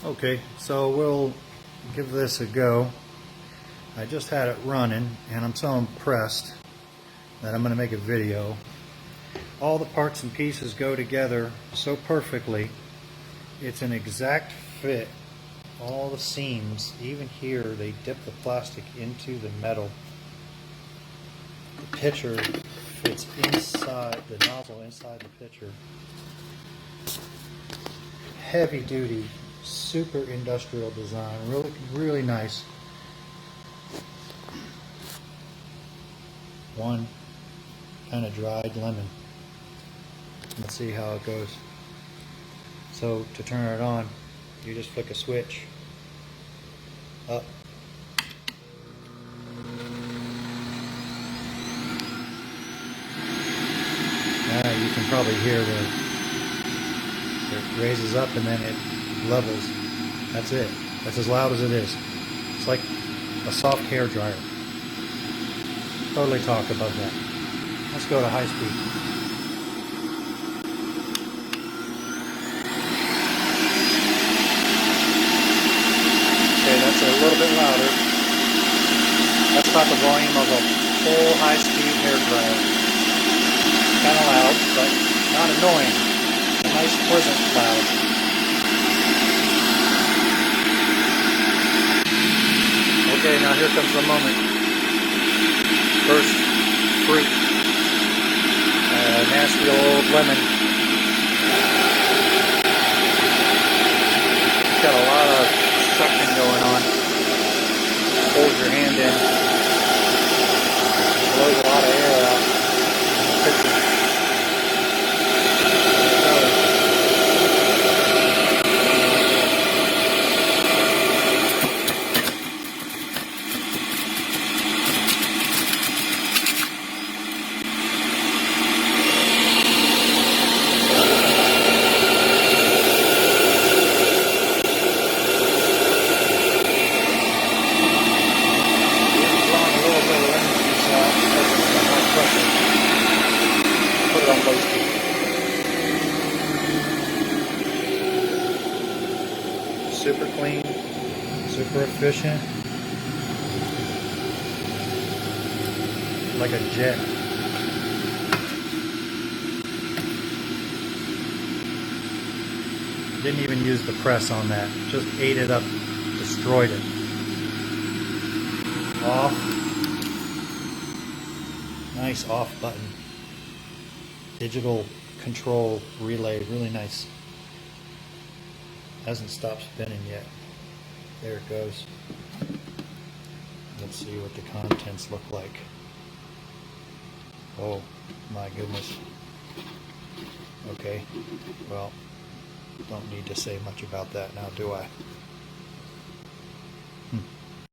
Okay, so we'll give this a go. I just had it running and I'm so impressed that I'm going to make a video. All the parts and pieces go together so perfectly. It's an exact fit. All the seams, even here, they dip the plastic into the metal. The pitcher fits inside, the nozzle inside the pitcher. Heavy duty, super industrial design, really nice. One kind of dried lemon. Let's see how it goes. So to turn it on, you just flick a switch up. Now you can probably hear it raises up and then it levels. That's it. That's as loud as it is. It's like a soft hair dryer. Totally talk above that. Let's go to high speed. Okay, that's a little bit louder. That's about the volume of a full high-speed hair dryer. Kind of loud, but not annoying. A nice, pleasant loud. Okay, now here comes the moment. First fruit. Nasty old lemon. Got a lot of suction going on. Hold your hand in. Blows a lot of air out. Pitcher. Super clean, super efficient, like a jet. Didn't even use the press on that, just ate it up, destroyed it. Off, nice off button, digital control relay, really nice. Hasn't stopped spinning yet. There it goes. Let's see what the contents look like. Oh my goodness. Okay, well, don't need to say much about that now, do I?